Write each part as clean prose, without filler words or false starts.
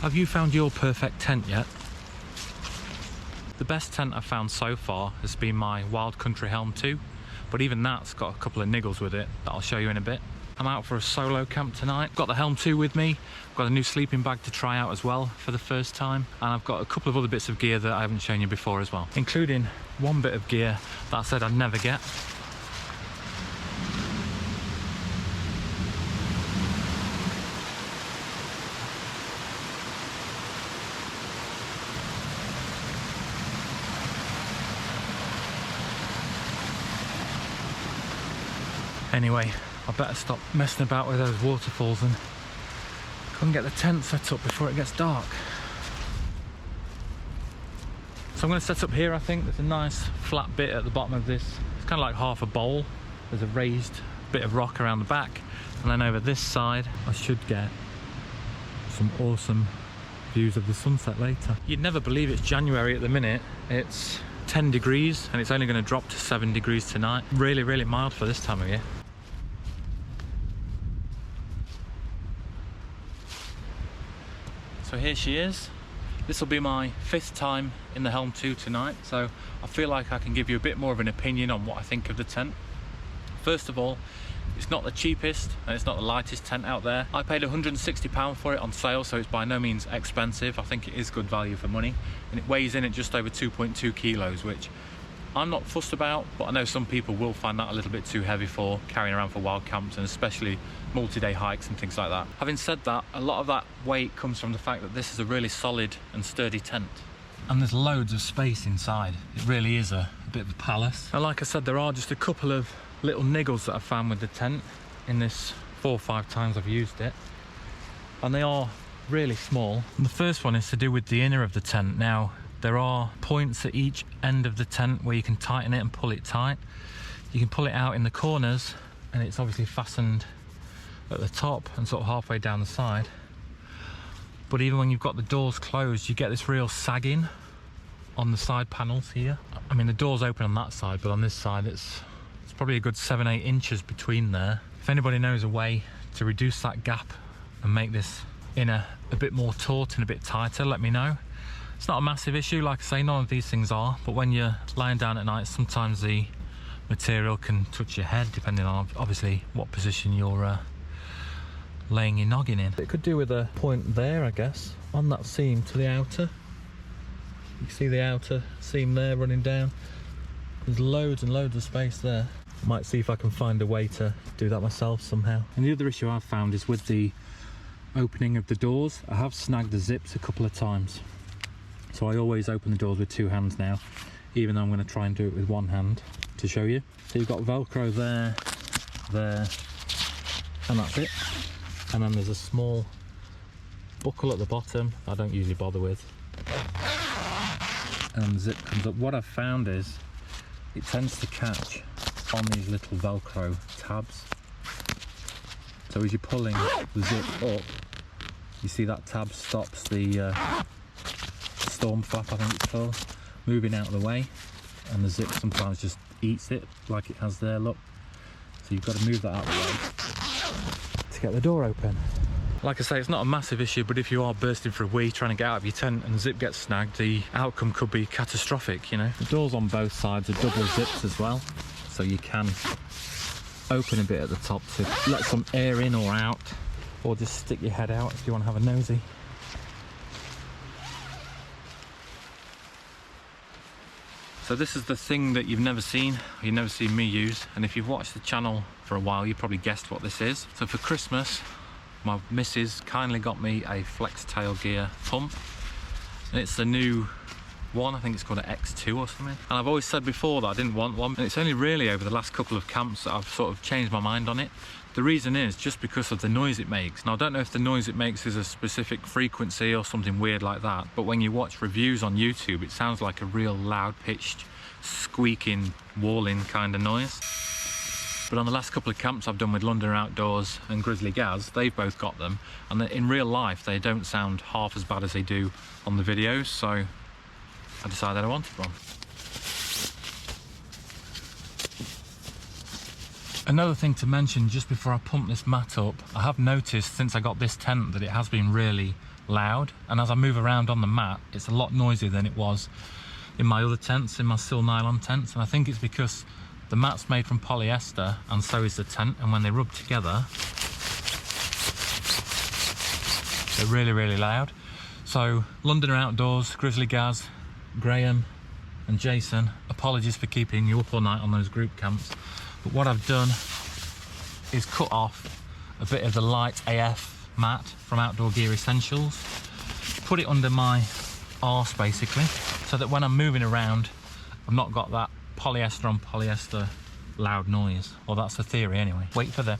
Have you found your perfect tent yet? The best tent I've found so far has been my Wild Country Helm 2, but even that's got a couple of niggles with it that I'll show you in a bit. I'm out for a solo camp tonight. Got the Helm 2 with me, got a new sleeping bag to try out as well for the first time, and I've got a couple of other bits of gear that I haven't shown you before as well, including one bit of gear that I said I'd never get. Anyway, I better stop messing about with those waterfalls and go and get the tent set up before it gets dark. So I'm going to set up here. I think there's a nice flat bit at the bottom of this. It's kind of like half a bowl. There's a raised bit of rock around the back, and then over this side I should get some awesome views of the sunset later. You'd never believe it's January at the minute. It's 10 degrees and it's only going to drop to 7 degrees tonight. Really, really mild for this time of year. So here she is. This will be my 5th time in the Helm 2 tonight, so I feel like I can give you a bit more of an opinion on what I think of the tent. First of all, it's not the cheapest and it's not the lightest tent out there. I paid £160 for it on sale, so it's by no means expensive. I think it is good value for money, and it weighs in at just over 2.2 kilos, which I'm not fussed about, but I know some people will find that a little bit too heavy for carrying around for wild camps, and especially multi-day hikes and things like that. Having said that, a lot of that weight comes from the fact that this is a really solid and sturdy tent. And there's loads of space inside. It really is a bit of a palace. And like I said, there are just a couple of little niggles that I've found with the tent in this 4 or 5 times I've used it. And they are really small. And the first one is to do with the inner of the tent. Now, there are points at each end of the tent where you can tighten it and pull it tight. You can pull it out in the corners, and it's obviously fastened at the top and sort of halfway down the side. But even when you've got the doors closed, you get this real sagging on the side panels here. I mean, the door's open on that side, but on this side it's probably a good 7-8 inches between there. If anybody knows a way to reduce that gap and make this inner a bit more taut and a bit tighter, let me know. It's not a massive issue, like I say, none of these things are, but when you're lying down at night, sometimes the material can touch your head, depending on obviously what position you're laying your noggin in. It could do with a point there, I guess, on that seam to the outer. You can see the outer seam there running down. There's loads and loads of space there. Might see if I can find a way to do that myself somehow. And the other issue I've found is with the opening of the doors. I have snagged the zips a couple of times. So I always open the doors with 2 hands now, even though I'm going to try and do it with 1 hand to show you. So you've got Velcro there, there, and that's it. And then there's a small buckle at the bottom I don't usually bother with. And the zip comes up. What I've found is it tends to catch on these little Velcro tabs. So as you're pulling the zip up, you see that tab stops the storm flap, I think it's called, moving out of the way, and the zip sometimes just eats it like it has there, look. So you've got to move that out of the way to get the door open. Like I say, it's not a massive issue, but if you are bursting for a wee trying to get out of your tent and the zip gets snagged, the outcome could be catastrophic, you know. The doors on both sides are double zips as well, so you can open a bit at the top to let some air in or out, or just stick your head out if you want to have a nosy. So this is the thing that you've never seen me use, and if you've watched the channel for a while, you probably guessed what this is. So for Christmas, my missus kindly got me a Flextail gear pump, and it's the new one. I think it's called an X2 or something. And I've always said before that I didn't want one, and it's only really over the last couple of camps that I've sort of changed my mind on it. The reason is just because of the noise it makes. Now I don't know if the noise it makes is a specific frequency or something weird like that, but when you watch reviews on YouTube, it sounds like a real loud pitched, squeaking, walling kind of noise. But on the last couple of camps I've done with London Outdoors and Grizzly Gaz, they've both got them, and in real life they don't sound half as bad as they do on the videos, so I decided I wanted one. Another thing to mention just before I pump this mat up, I have noticed since I got this tent that it has been really loud, and as I move around on the mat it's a lot noisier than it was in my other tents, in my still nylon tents, and I think it's because the mat's made from polyester and so is the tent, and when they rub together they're really, really loud. So Londoner Outdoors, Grizzly Gaz, Graham and Jason, apologies for keeping you up all night on those group camps, but what I've done is cut off a bit of the light AF mat from Outdoor Gear Essentials, put it under my arse basically, so that when I'm moving around I've not got that polyester on polyester loud noise. Well, that's the theory anyway. Wait for the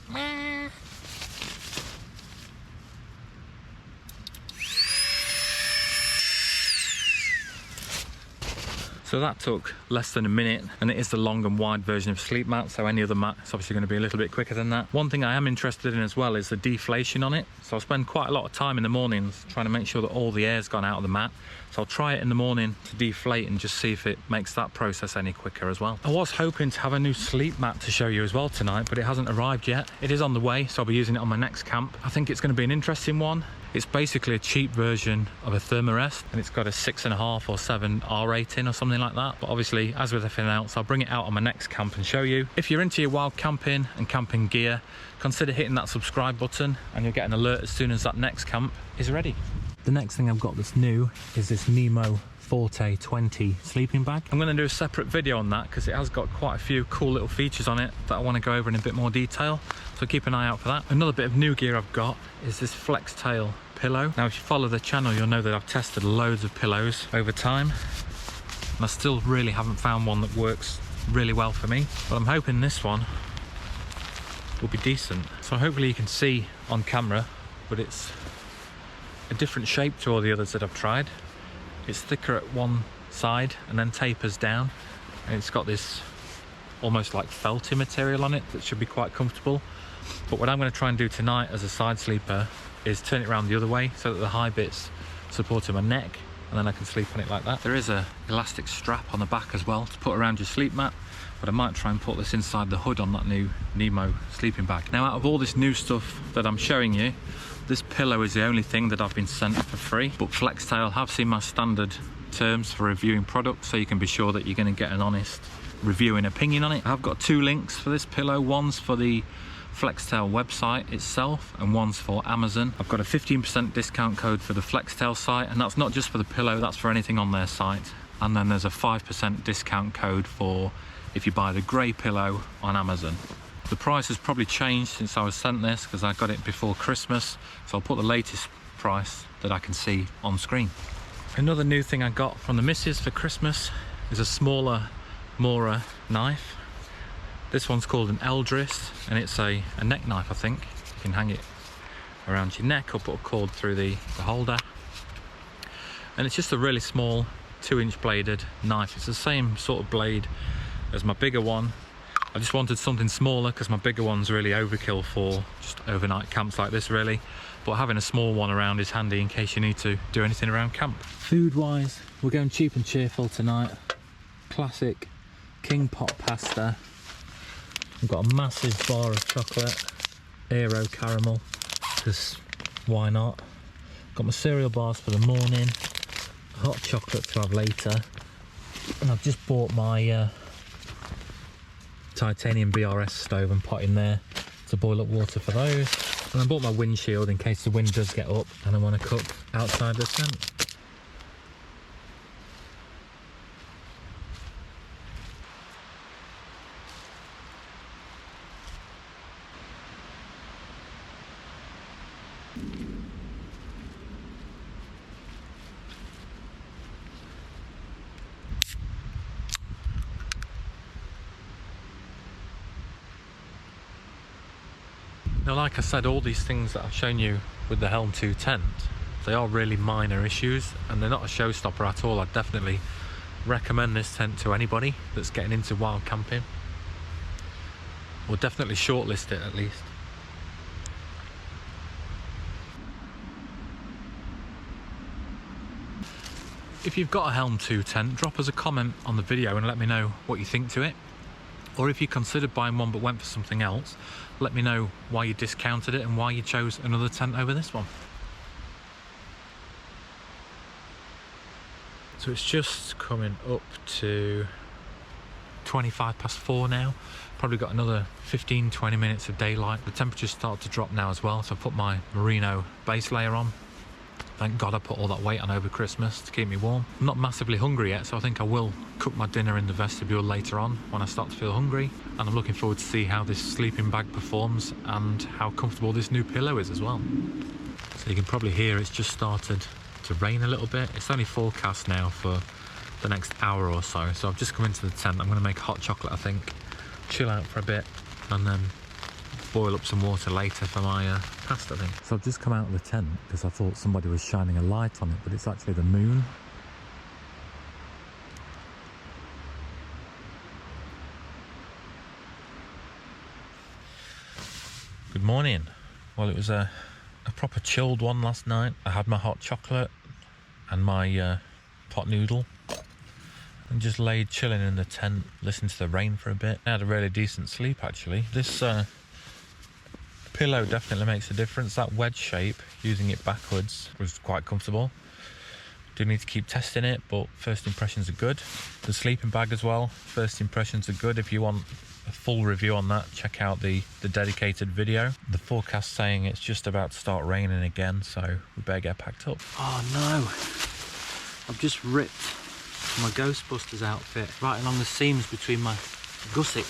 So that took less than a minute, and it is the long and wide version of sleep mat, so any other mat is obviously going to be a little bit quicker than that. One thing I am interested in as well is the deflation on it. So I'll spend quite a lot of time in the mornings trying to make sure that all the air's gone out of the mat. So I'll try it in the morning to deflate and just see if it makes that process any quicker as well. I was hoping to have a new sleep mat to show you as well tonight, but it hasn't arrived yet. It is on the way, so I'll be using it on my next camp. I think it's going to be an interesting one. It's basically a cheap version of a Thermarest, and it's got a 6.5 or 7 R rating or something like that. But obviously, as with everything else, I'll bring it out on my next camp and show you. If you're into your wild camping and camping gear, consider hitting that subscribe button and you'll get an alert as soon as that next camp is ready. The next thing I've got that's new is this Nemo Forte 20 sleeping bag. I'm going to do a separate video on that because it has got quite a few cool little features on it that I want to go over in a bit more detail, so keep an eye out for that. Another bit of new gear I've got is this Flextail Pillow. Now if you follow the channel you'll know that I've tested loads of pillows over time and I still really haven't found one that works really well for me, but I'm hoping this one will be decent. So hopefully you can see on camera, but it's a different shape to all the others that I've tried. It's thicker at one side and then tapers down, and it's got this almost like felty material on it that should be quite comfortable. But what I'm going to try and do tonight as a side sleeper is turn it around the other way so that the high bits supporting my neck, and then I can sleep on it like that. There is a elastic strap on the back as well to put around your sleep mat, but I might try and put this inside the hood on that new Nemo sleeping bag. Now out of all this new stuff that I'm showing you, this pillow is the only thing that I've been sent for free, but Flextail have seen my standard terms for reviewing products, so you can be sure that you're going to get an honest reviewing opinion on it. I've got 2 links for this pillow. One's for the Flextail website itself and one's for Amazon. I've got a 15% discount code for the Flextail site, and that's not just for the pillow, that's for anything on their site. And then there's a 5% discount code for if you buy the grey pillow on Amazon. The price has probably changed since I was sent this because I got it before Christmas, so I'll put the latest price that I can see on screen. Another new thing I got from the missus for Christmas is a smaller Mora knife. This one's called an Eldris, and it's a neck knife, I think. You can hang it around your neck or put a cord through the holder. And it's just a really small 2-inch bladed knife. It's the same sort of blade as my bigger one. I just wanted something smaller because my bigger one's really overkill for just overnight camps like this really, but having a small one around is handy in case you need to do anything around camp. Food wise, we're going cheap and cheerful tonight. Classic king pot pasta. I've got a massive bar of chocolate, Aero caramel, because why not. Got my cereal bars for the morning, hot chocolate to have later, and I've just bought my titanium BRS stove and pot in there to boil up water for those. And I bought my windshield in case the wind does get up and I want to cook outside the tent. Now, like I said, all these things that I've shown you with the Helm 2 tent, they are really minor issues and they're not a showstopper at all. I'd definitely recommend this tent to anybody that's getting into wild camping, or definitely shortlist it at least. If you've got a Helm 2 tent, drop us a comment on the video and let me know what you think to it. Or if you considered buying one but went for something else, let me know why you discounted it and why you chose another tent over this one. So it's just coming up to 4:25 now. Probably got another 15-20 minutes of daylight. The temperatures start to drop now as well, so I put my merino base layer on. Thank God I put all that weight on over Christmas to keep me warm. I'm not massively hungry yet, so I think I will cook my dinner in the vestibule later on when I start to feel hungry. And I'm looking forward to see how this sleeping bag performs and how comfortable this new pillow is as well. So you can probably hear it's just started to rain a little bit. It's only forecast now for the next hour or so. So I've just come into the tent. I'm going to make hot chocolate, I think. Chill out for a bit and then boil up some water later for my pasta thing. So I've just come out of the tent because I thought somebody was shining a light on it, but it's actually the moon. Good morning. Well, it was a proper chilled one last night. I had my hot chocolate and my pot noodle and just laid chilling in the tent, listening to the rain for a bit. I had a really decent sleep actually. This pillow definitely makes a difference. That wedge shape, using it backwards, was quite comfortable. Do need to keep testing it, but first impressions are good. The sleeping bag as well, first impressions are good. If you want a full review on that, check out the dedicated video. The forecast saying it's just about to start raining again, so we better get packed up. Oh no, I've just ripped my Ghostbusters outfit right along the seams between my gusset.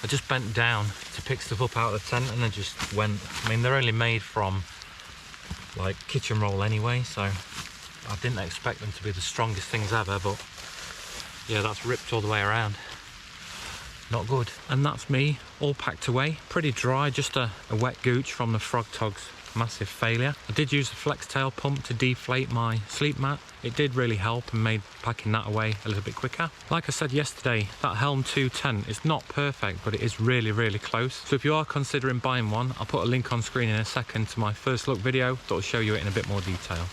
I just bent down to pick stuff up out of the tent and then just went. I mean, they're only made from like kitchen roll anyway, so I didn't expect them to be the strongest things ever, but yeah, that's ripped all the way around. Not good. And that's me all packed away. Pretty dry, just a wet gooch from the Frog Tog's massive failure. I did use the Flextail pump to deflate my sleep mat. It did really help and made packing that away a little bit quicker. Like I said yesterday, that Helm 2 tent is not perfect, but it is really, really close. So if you are considering buying one, I'll put a link on screen in a second to my first look video that will show you it in a bit more detail.